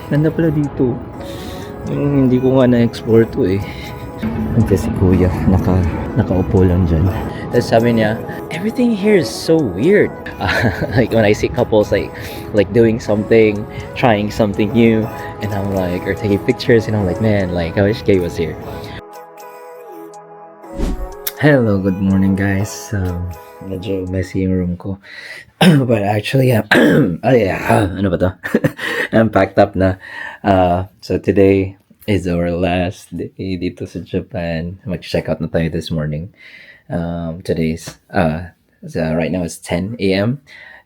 Ganda pala dito. Hindi ko nga na-explore to eh. Nandiyan si kuya, nakaupo lang dyan. Tapos sabi niya, everything here is so weird. Like when I see couples like doing something, trying something new, and I'm like, or taking pictures, and I'm like, man, like I wish Kay was here. Hello, good morning guys. Medyo messy yung room ko. But actually, oh yeah, ano ba to? I'm packed up na. So today is our last day dito sa Japan. Mag-check out na tayo this morning. Right now it's 10 a.m.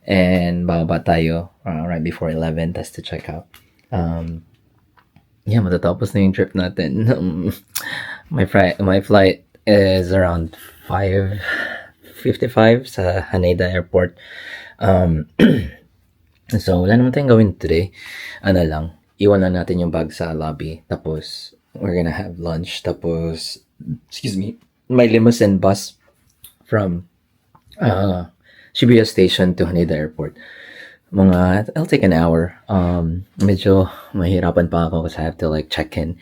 and bababa tayo right before 11. That's to check out. Yeah, matatapos na yung trip natin. My flight is around 5:55 sa Haneda Airport. So wala naman tayong gawin today. Ano lang, iwan na natin yung bag sa lobby. Tapos we're gonna have lunch. Tapos, excuse me, may limousine bus from Shibuya Station to Haneda Airport. It'll take an hour. Medyo mahirapan pa ako kasi I have to like check in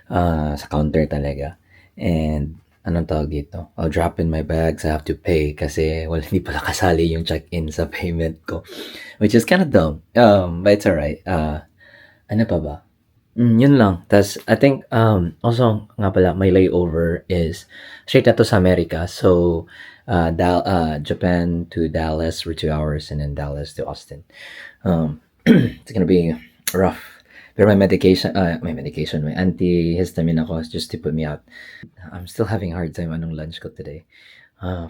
sa counter talaga. And anong tawag dito? I'll drop in my bags. I have to pay kasi hindi pala kasali yung check-in sa payment ko. Which is kind of dumb. But it's alright. Ano pa ba? Yun lang. Tas I think, also nga pala, my layover is straight na to sa America. So, Japan to Dallas for 2 hours and then Dallas to Austin. It's gonna be rough. Pero may antihistamine ako just to put me out. I'm still having a hard time anong lunch ko today.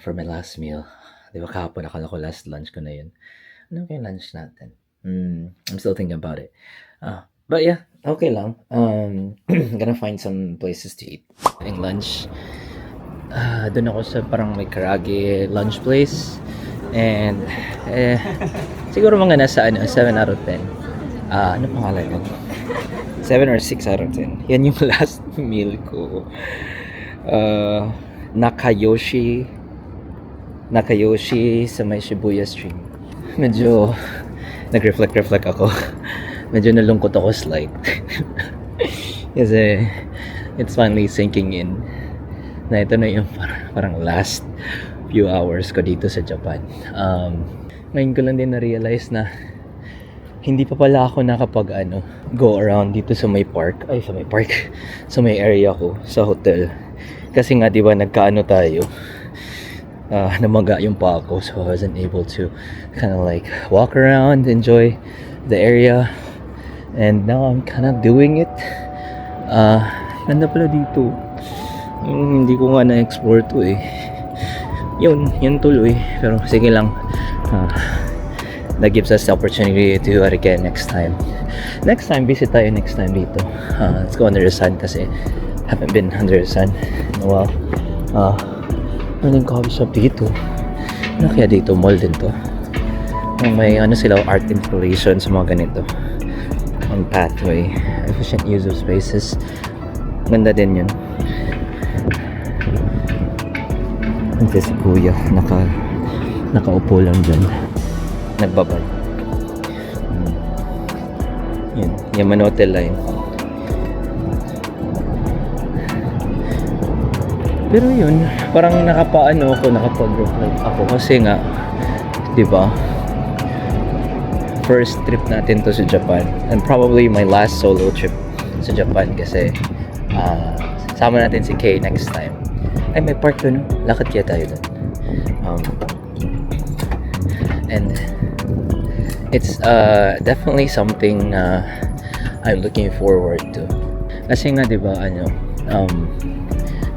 For my last meal. Di ba kahapon akala ko last lunch ko na yun. Ano yung lunch natin? I'm still thinking about it. But yeah, okay lang. Gonna find some places to eat. Yung lunch. Doon ako sa parang may karage lunch place. And siguro mga nasa 7 out of 10. Ano pangalan yun? 7 or 6 out of 10. Yan yung last meal ko. Nakayoshi sa may Shibuya Street. Medyo nag-reflect ako. Medyo nalungkot ako slight. Kasi it's finally sinking in na ito na yung parang last few hours ko dito sa Japan. Ngayon ko lang din na-realize na hindi pa pala ako go around dito sa may sa may area ko, sa hotel. Kasi nga, di ba, nagkaano tayo, namaga yung pa ako, so I wasn't able to kind of like walk around, enjoy the area, and now I'm kind of doing it. Ganda pala dito. Hindi ko nga na-explore to eh. Yun tuloy. Pero sige lang. That gives us the opportunity to do it again next time. Visit tayo next time dito. Let's go under the sun kasi haven't been under the sun in a while. Ano yung coffee shop dito? Ano kaya dito? Mall din to. May sila art installation sa mga ganito. On pathway. Efficient use of spaces. Ganda din yun. Nandiyan si kuya. Nakaupo lang dyan. Nagbabay. Yun, Yamanote Line. Pero yun, parang nakapag-reflect ako kasi nga, di ba? First trip natin to sa Japan and probably my last solo trip sa Japan kasi sama natin si Kay next time. Ay, may park doon. Lakad kaya tayo doon. And it's definitely something I'm looking forward to. Kasi nga, di ba,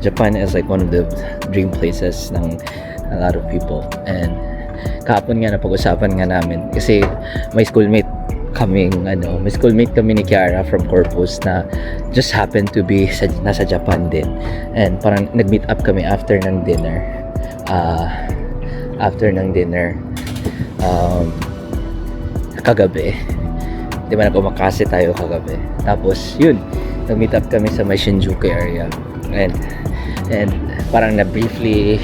Japan is like one of the dream places ng a lot of people. And kahapon nga napag-usapan nga namin kasi may schoolmate kami ni Kiara from Corpus na just happened to be nasa Japan din. And parang nag-meet up kami after ng dinner. Kagabi. Di ba nag-umakase tayo kagabi. Tapos yun, nag-meet up kami sa may Shinjuku area. And parang na briefly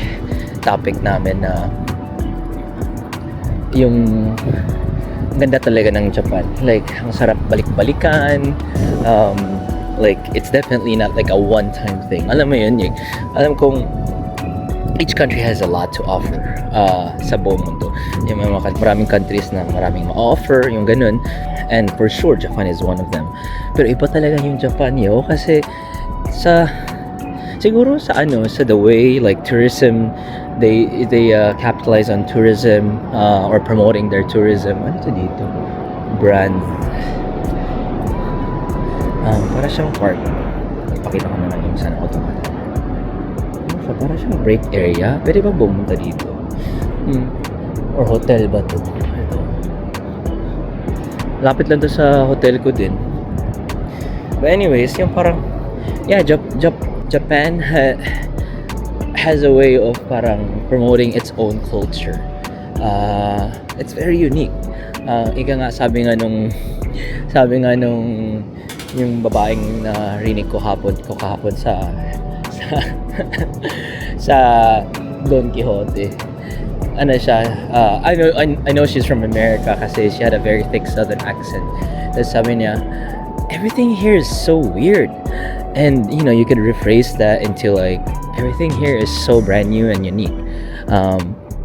topic namin na yung ganda talaga ng Japan. Like, ang sarap balik-balikan. Like, it's definitely not like a one-time thing. Alam mo yun, alam kong each country has a lot to offer sa buong mundo. Yung maraming countries na maraming ma-offer, yung ganun. And for sure, Japan is one of them. Pero iba talaga yung Japan, kasi siguro sa the way like tourism, they capitalize on tourism or promoting their tourism. Ano to dito? Brand. Para siyang park. Ipakita ko na lang yung sana automatic. Para siyang break area. Pwede bang bumunta dito? Or hotel ba to? Ito. Lapit lang to sa hotel ko din. But anyways, yung parang Japan has a way of parang promoting its own culture. It's very unique. Ika nga sabi nga nung yung babaeng na rinig ko kahapon sa sa Don Quixote. Ano siya? I know she's from America kasi she had a very thick southern accent. Tapos sabi niya, everything here is so weird. And you could rephrase that into like everything here is so brand new and unique.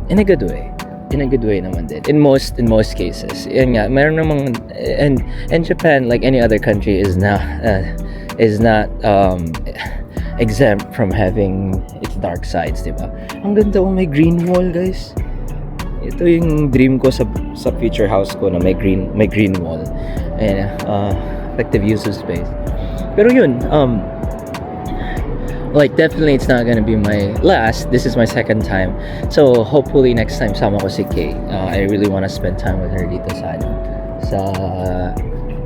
In a good way. In a good way naman din. In most cases. Yan nga, meron namang and Japan, like any other country, is not exempt from having its dark sides, diba? Ang ganda, may green wall, guys. Ito yung dream ko sa future house ko na may green wall and effective use of space. Pero yun, like definitely it's not gonna be my last. This is my second time, so hopefully next time sama ko si Kay. I really want to spend time with her dito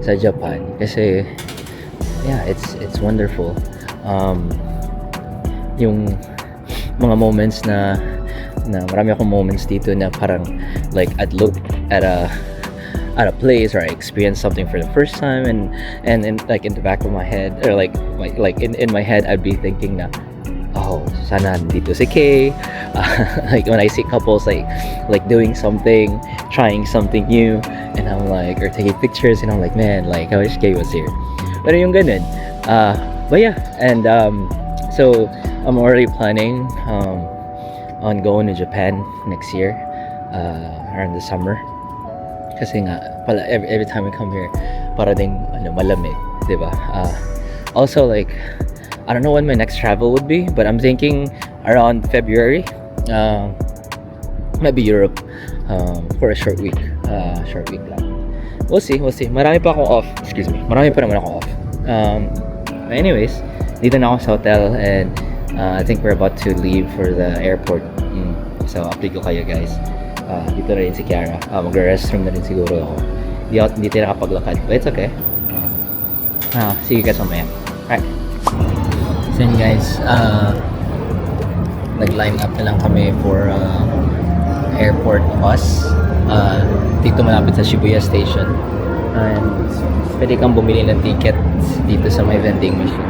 sa Japan kasi it's wonderful. Yung mga moments na marami akong moments dito na parang like I'd look at a place or I experience something for the first time and like in the back of my head or like in my head I'd be thinking na sana dito si Kay. Like when I see couples like doing something, trying something new, and I'm like, or taking pictures, and I'm like, man, like I wish Kay was here. Pero yung ganun. But yeah, and so I'm already planning on going to Japan next year around the summer. Kasi nga pala every time we come here para ding malamig, 'di ba? Also like I don't know when my next travel would be, but I'm thinking around February. Maybe Europe for a short week lang. We'll see. Marami pa akong off. Excuse me. Marami pa naman ako off. But anyways, dito na ako sa hotel and I think we're about to leave for the airport. So update ko kayo guys. Dito na rin si Kiara. Mag-restroom na rin siguro ako. Hindi tayo nakapaglakad. But it's okay. Sige guys mamaya. Alright. So yun guys, nag-line up na lang kami for airport bus dito malapit sa Shibuya Station, and pwede kang bumili ng ticket dito sa may vending machine.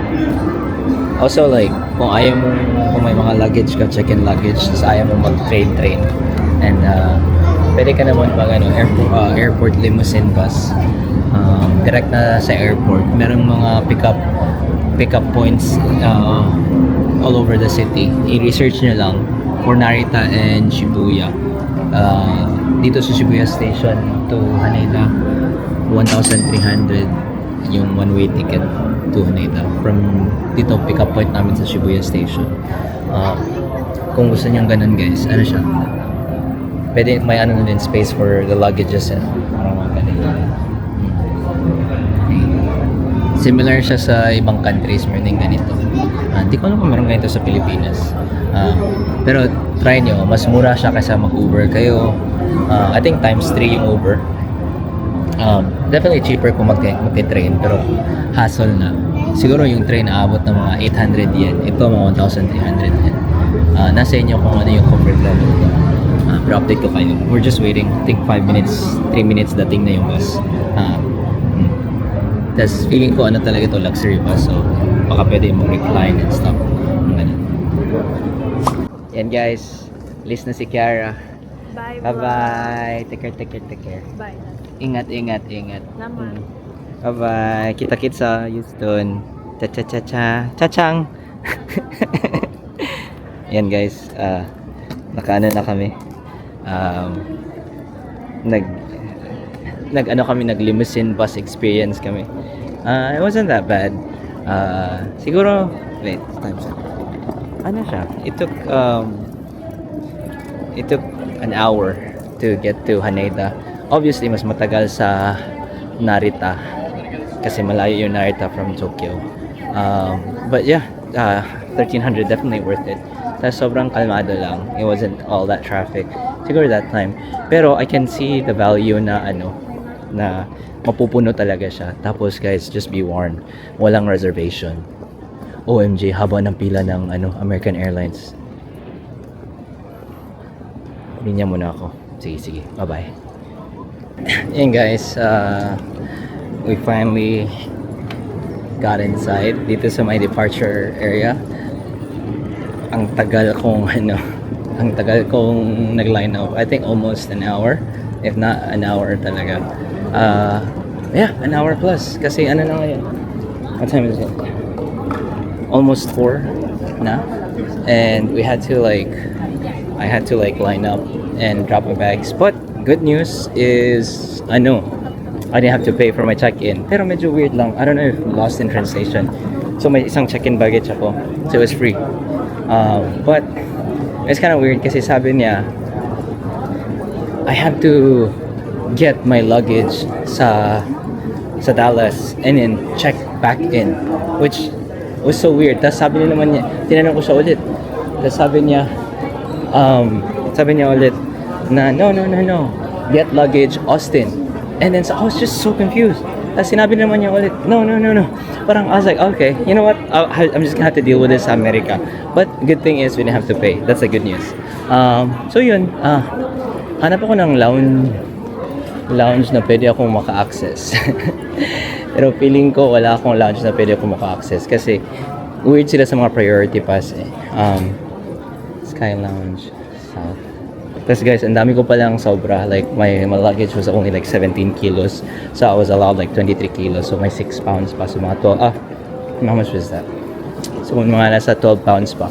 Also like kung may mga luggage ka, check-in luggage, tapos ayaw mo mag-train and pwede ka naman mag airport limousine bus direct na sa airport. Merong mga pick-up points all over the city. I-research nyo lang for Narita and Shibuya. Dito sa Shibuya Station to Haneda, 1,300 yung one-way ticket to Haneda. From dito pick-up point namin sa Shibuya Station. Kung gusto nyo ganun guys, ano siya? Pwede may na din space for the luggages and parang mga ganun. Similar siya sa ibang countries, meron ganito. Hindi ko alam kung meron ganito sa Pilipinas. Pero try nyo, mas mura siya kaysa mag-Uber kayo. I think times 3 yung Uber. Definitely cheaper kung mag-train, pero hassle na. Siguro yung train aabot ng mga 800 yen. Ito mga 1,300 yen. Nasa inyo kung ano yung comfort level ko. Pero update ko kayo. We're just waiting. I think 3 minutes dating na yung bus. Tapos feeling ko talaga to luxury bus, so baka pwede mo recline and stuff. Yan guys, list na si Kiara. Bye. Bye. Take care. Bye. Ingat, ingat, ingat. Salamat. Bye-bye. Kita-kits sa Houston. Cha-cha-cha-cha. Cha-chang! Yan guys. Nakaano na kami. Nag limousine bus experience kami. It wasn't that bad. Siguro, wait, time's up. Ano siya? It took an hour to get to Haneda. Obviously, mas matagal sa Narita kasi malayo yung Narita from Tokyo. But yeah, 1300 definitely worth it. Tapos sobrang kalmado lang. It wasn't all that traffic. Siguro that time. Pero I can see the value na na mapupuno talaga siya. Tapos guys, just be warned. Walang reservation. OMG, haba ng pila ng American Airlines. Linya muna ako. Sige. Bye-bye. Yan guys, we finally got inside dito sa my departure area. Ang tagal kong nag-line up. I think almost an hour, if not an hour talaga. Yeah, an hour plus. Kasi na ngayon? What time is it? Almost 4 na. And I had to line up and drop my bags. But good news is I didn't have to pay for my check-in. Pero medyo weird lang. I don't know if lost in translation. So may isang check-in baggage ako. So it was free. But it's kind of weird kasi sabi niya I have to get my luggage sa Dallas and then check back in, which was so weird. Tapos sabi niya naman niya, tinanong ko siya ulit. Tapos sabi niya ulit na no, get luggage Austin. And then so I was just so confused. Tapos sinabi naman niya ulit, no. Parang I was like, okay, you know what? I'm just gonna have to deal with this sa America. But good thing is we didn't have to pay. That's the good news. So yun, hanap ako ng lounge na pwede akong maka-access. Pero feeling ko wala akong lounge na pwede akong maka-access kasi weird sila sa mga priority pass eh. Sky Lounge South. Tapos guys, ang dami ko palang sobra. Like my luggage was only like 17 kilos. So I was allowed like 23 kilos. So may 6 pounds pa. So mga 12, how much was that? So mga nasa 12 pounds pa.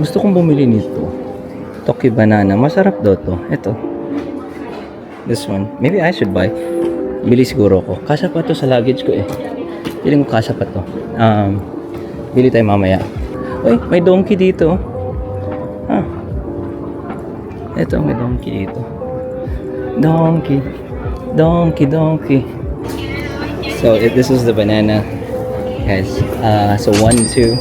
Gusto kong bumili nito. Toki banana. Masarap daw to. Ito. This one. Maybe I should buy. Bili siguro ko. Kasya pa to sa luggage ko eh. Piling ko kasya pa to. Bili tayo mamaya. Uy, may donkey dito. Ito, may donkey dito. Donkey. So, this is the banana. Guys, so 1, 2.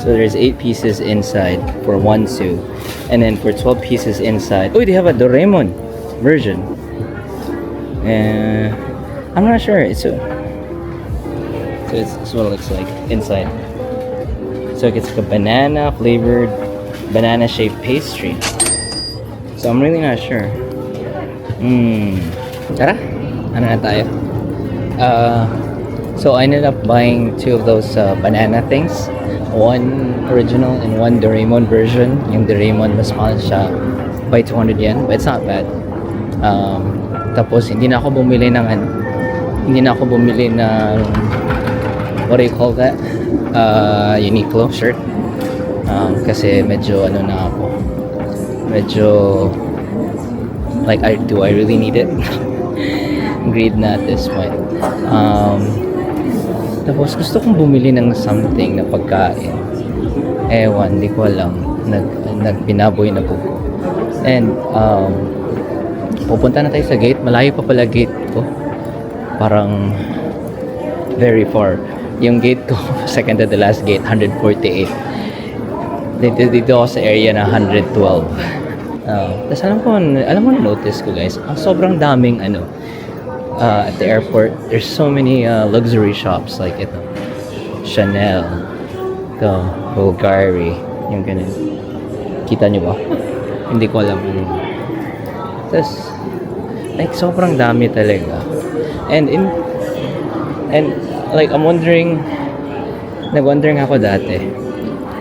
So there's 8 pieces inside for 1 2. And then for 12 pieces inside. Oh, they have a Doraemon version. I'm not sure. So it's what it looks like inside. So it's like a banana flavored, banana shaped pastry. So I'm really not sure. Tara, ano na tayo? So I ended up buying 2 of those banana things. One original and one Doraemon version. Yung Doraemon mas mahal siya by 200 yen, but it's not bad. Tapos hindi na ako bumili ng what do you call that? Uniqlo shirt. Kasi medyo na ako. Medyo like do I really need it? Agreed na at this point. Tapos gusto kong bumili ng something na pagkain. Ewan, di ko alam. Nagbinaboy na po ko. And pupunta na tayo sa gate. Malayo pa pala gate ko. Parang very far. Yung gate ko, second to the last gate, 148. Dito ako sa area na 112. Tapos alam mo na-notice ko guys, sobrang daming at the airport, there's so many luxury shops like ito. Chanel, Bulgari, yung ganun. Kita nyo ba? Hindi ko alam. Tapos, like, sobrang dami talaga. And like, nag-wondering ako dati,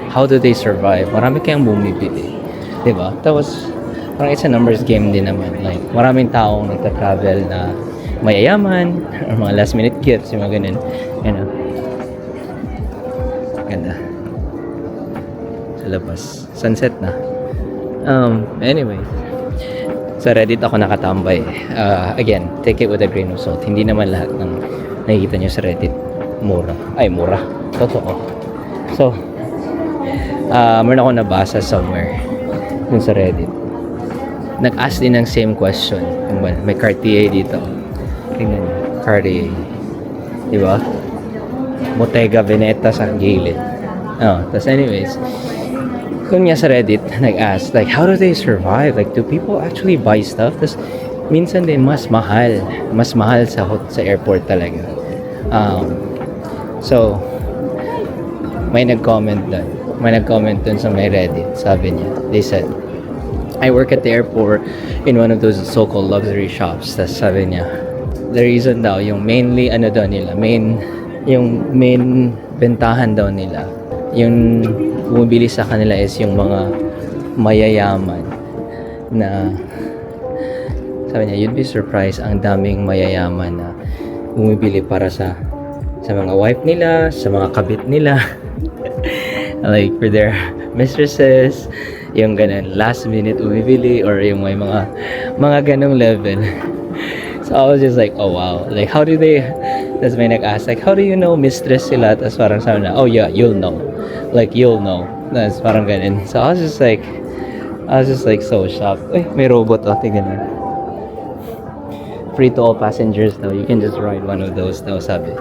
how do they survive? Marami kayang bumibili. Diba? Tapos, parang it's a numbers game din naman. Like, maraming taong nagta-travel na mayayaman or mga last minute gifts, yung mga ganun. You know. Ganda. Sa labas. Sunset na. Anyway. Sa Reddit ako nakatambay. Again, take it with a grain of salt. Hindi naman lahat ng nakikita nyo sa Reddit mura. Ay, mura. Totoo. So, meron ako nabasa somewhere dun sa Reddit. Nag-ask din ng same question. May Cartier dito. Tingnan nyo. Cartier. Diba? Bottega Veneta sa gilid. Tapos anyways, kung nga sa Reddit, nag-ask, like, how do they survive? Like, do people actually buy stuff? Tapos, minsan din, mas mahal. Mas mahal sa airport talaga. So, may nag-comment dun. May nag-comment dun sa may Reddit. Sabi niya, they said, I work at the airport in one of those so-called luxury shops. Tapos sabi niya, the reason daw, yung mainly, yung main bentahan daw nila, yung bumibili sa kanila is yung mga mayayaman na, sabi niya, you'd be surprised, ang daming mayayaman na bumibili para sa mga wife nila, sa mga kabit nila. Like, for their mistresses, yung ganun, last minute bumibili, or yung may mga ganung level. So, I was just like, oh wow, like, how do they, tas may nag-ask, like, how do you know mistress sila? Tas parang sabi na, oh yeah, you'll know. Like, you'll know. Tas parang ganun. So, I was just like so shocked. Uy, may robot, oh, tignan mo. Free to all passengers daw. You can just ride one of those daw, sabi.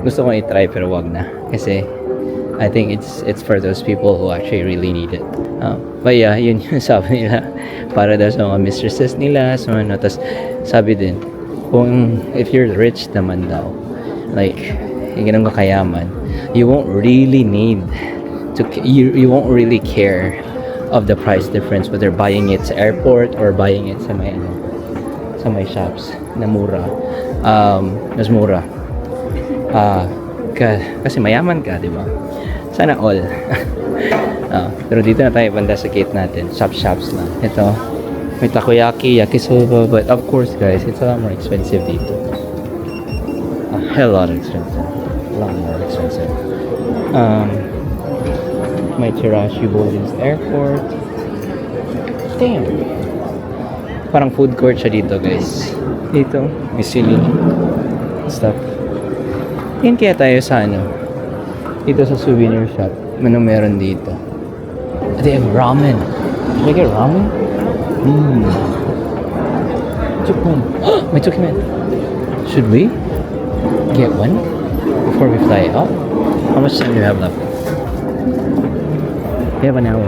Gusto kong i-try pero wag na. Kasi, I think it's for those people who actually really need it. But yeah, yun yung sabi nila. Para daw sa mga mistresses nila, sa mga, tas sabi din, kung if you're rich naman daw, like, yung ganun kakayaman, you won't really need to, you won't really care of the price difference, whether buying it sa airport or buying it sa may shops na mura. Mas mura. Kasi mayaman ka, di ba? Sana all. Pero dito na tayo banda sa gate natin. Shops lang. Ito, may takoyaki, yakisoba. But of course guys, it's a lot more expensive dito. A hell lot expensive. A lot more expensive. May Chirashi Boardings Airport. Damn. Parang food court siya dito guys. Dito, may sili stuff. Yan kaya tayo sa dito sa souvenir shop. Anong meron dito? They have ramen. Should I get ramen? Chukman. May chukman. Should we get one before we fly out? How much time do you have left? We have an hour.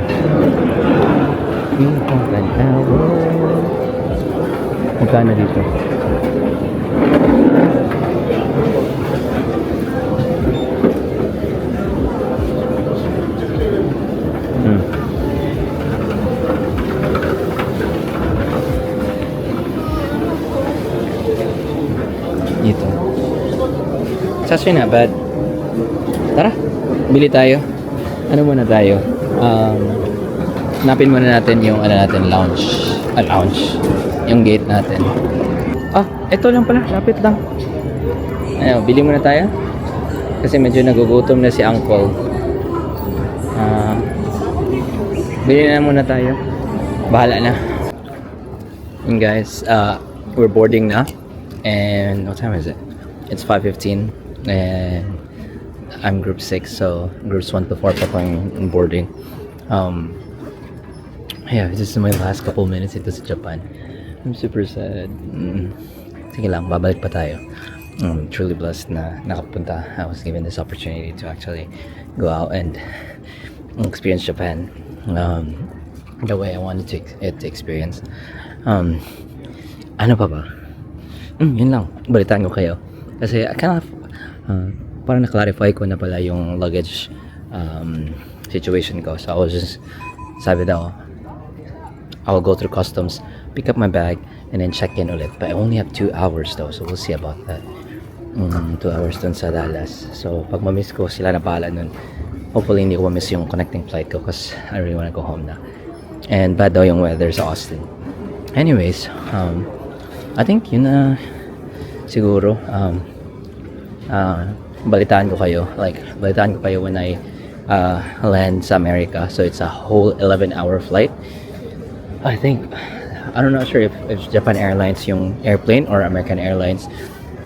We have an hour. Magkano dito? Dito. It's actually not bad. Tara, bili tayo. Ano muna tayo? Hanapin muna natin yung lounge. Lounge. Yung gate natin. Ito lang pala. Lapit lang. Ayun, bili muna tayo. Kasi medyo nagugutom na si Uncle. Bili na muna tayo. Bahala na. And guys, we're boarding na. And what time is it? It's 5:15 and I'm group 6, so groups 1 to 4 pa ko yung boarding. Yeah, this is my last couple minutes ito sa Japan. I'm super sad. Sige lang, babalik pa tayo. I'm truly blessed na nakapunta. I was given this opportunity to actually go out and experience Japan the way I wanted it to experience. Ano pa ba? Yun lang. Balitaan ko kayo. Kasi parang na-clarify ko na pala yung luggage situation ko. So I was just, sabi daw, I will go through customs, pick up my bag, and then check in ulit. But I only have 2 hours though, so we'll see about that. 2 hours dun sa Dallas. So pag ma-miss ko, sila na bahala nun. Hopefully hindi ko ma-miss yung connecting flight ko because I really wanna go home na. And bad daw yung weather sa Austin. Anyways, I think yun na siguro. Balitaan ko kayo. Like, balitaan ko kayo when I land sa America. So it's a whole 11-hour flight. I think, I'm not sure if Japan Airlines yung airplane or American Airlines.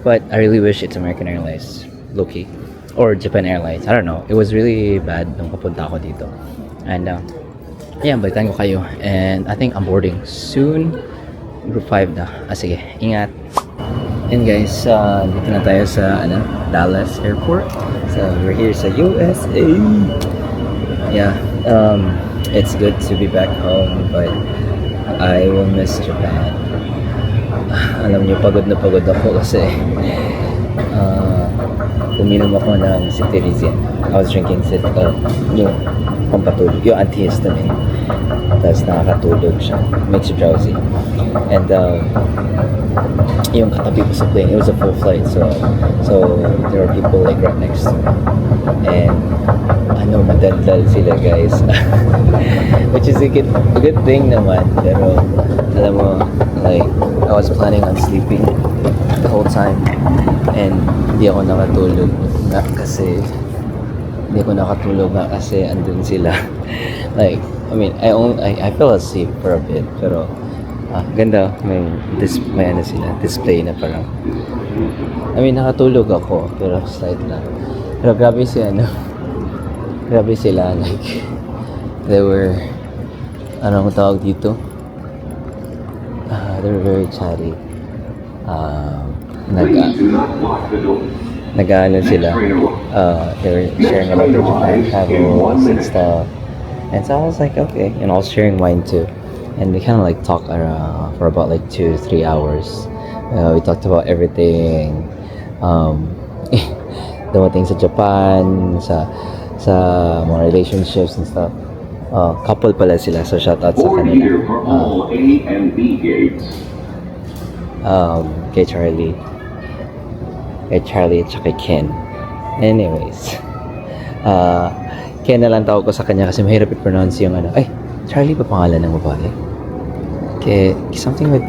But I really wish it's American Airlines. Low-key. Or Japan Airlines. I don't know. It was really bad nung papunta ako dito. And, yeah, balitaan ko kayo. And I think I'm boarding soon. Group 5 na. Sige, ingat. And guys, dito na tayo sa Dallas Airport. So we're here sa USA. Yeah, it's good to be back home, but I will miss Japan. Alam niyo, pagod na pagod ako kasi uminom ako ng cetirizine. I was drinking yung pampatulog, yung antihistamine. Tapos nakakatulog siya. Makes you drowsy. And yung katabi ko sa plane, it was a full flight. So there were people like right next to me. And madaldal sila, guys. Which is a good thing naman. Pero alam mo, like, I was planning on sleeping the whole time. And hindi ako nakatulog kasi andun sila. Like, I mean, I fell asleep for a bit, pero ganda, may display na parang, I mean, nakatulog ako, pero slight lang. Pero grabe sila, like, they were, anong tawag dito? They were very chatty. Nag-ano sila, they were sharing about their Japan travels and stuff. And so I was like, okay. And I was sharing mine too. And we kind of like talked for about like 2-3 hours. We talked about everything. Dumating sa Japan, sa mga relationships and stuff. Couple pala sila, so shout out sa kanila. Kay Charlie at saka Ken. Anyways, Ken na lang tawag ko sa kanya kasi mahirap i-pronounce yung Charlie pa pangalan ng babae? Something with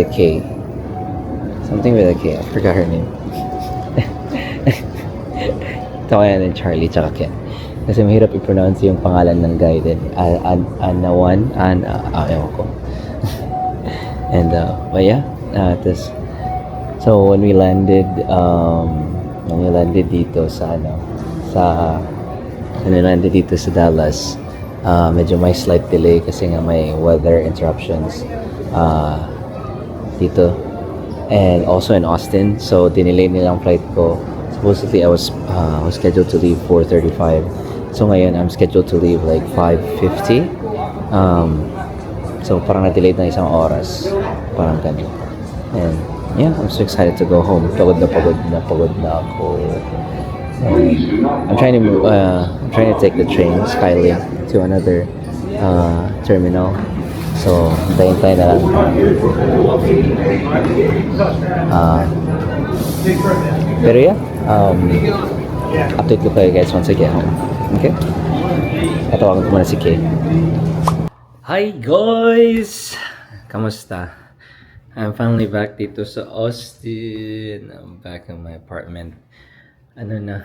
a K. Something with a K. I forgot her name. Tawayan ng Charlie tsaka Ken. Kasi mahirap i-pronounce yung pangalan ng guy din. Ewan ko. And, but yeah, so when we landed dito sa Dallas, medyo may slight delay kasi nga may weather interruptions dito. And also in Austin, so dinelay nilang flight ko. Supposedly I was scheduled to leave 4:35. So ngayon I'm scheduled to leave like 5:50. So parang na-delayed na isang oras. Parang ganun. And yeah, I'm so excited to go home. Pagod na ako. I'm trying to take the train, Skylink, to another terminal. So, hintayin na lang. Pero yeah, update ko kayo guys once I get home. Okay? Tatawagan ko muna si Kay. Hi guys! Kamusta? I'm finally back dito sa Austin. I'm back in my apartment. Anong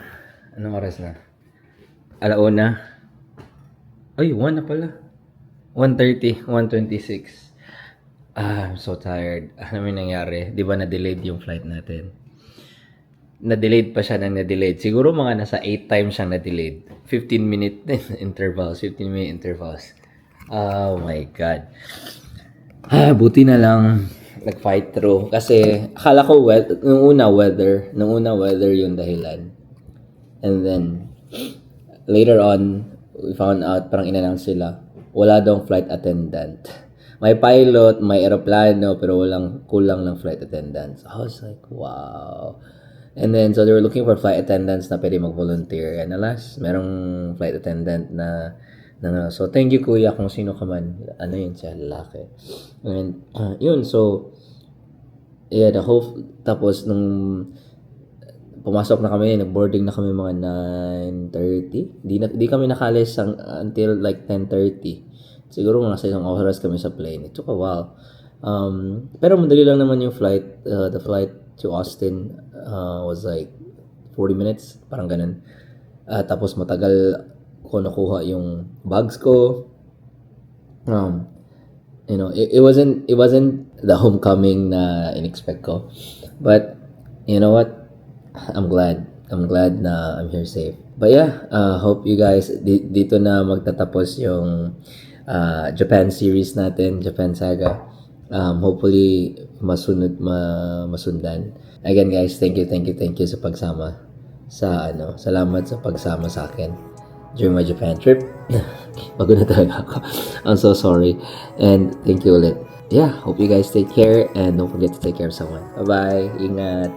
oras na? 1:00. Ay, 1 na pala. 1:30, 1:26. I'm so tired. Ano may nangyari? Di ba na-delayed yung flight natin? Na-delayed pa siya ng na-delayed. Siguro mga nasa 8 times siyang na-delayed. 15-minute intervals. Oh my God. Buti na lang nag-fight through. Kasi akala ko nung una weather yung dahilan. And then later on, we found out, parang in-announce sila, wala daw flight attendant. May pilot, may aeroplano, pero kulang ng flight attendants. I was like, wow. And then, so they were looking for flight attendants na pwede mag-volunteer. And alas, merong flight attendant na so thank you kuya kung sino ka man. Ano yun siya, lalaki. And yun, so yeah, tapos nung pumasok na kami, nag-boarding na kami mga 9:30. Di kami nakalis until like 10:30. Siguro mga nasa isang oras kami sa plane. It took a while. Pero madali lang naman yung flight. The flight to Austin was like 40 minutes. Parang ganun. Tapos matagal ko nakuha yung bags ko. It wasn't the homecoming na in-expect ko. But, you know what? I'm glad. I'm glad na I'm here safe. But yeah, hope you guys, dito na magtatapos yung Japan series natin, Japan Saga. Hopefully, masundan. Again guys, thank you sa pagsama. Salamat sa pagsama sa akin during my Japan trip. Pagod na talaga ako. I'm so sorry. And thank you ulit. Yeah, hope you guys take care and don't forget to take care of someone. Bye-bye. Ingat.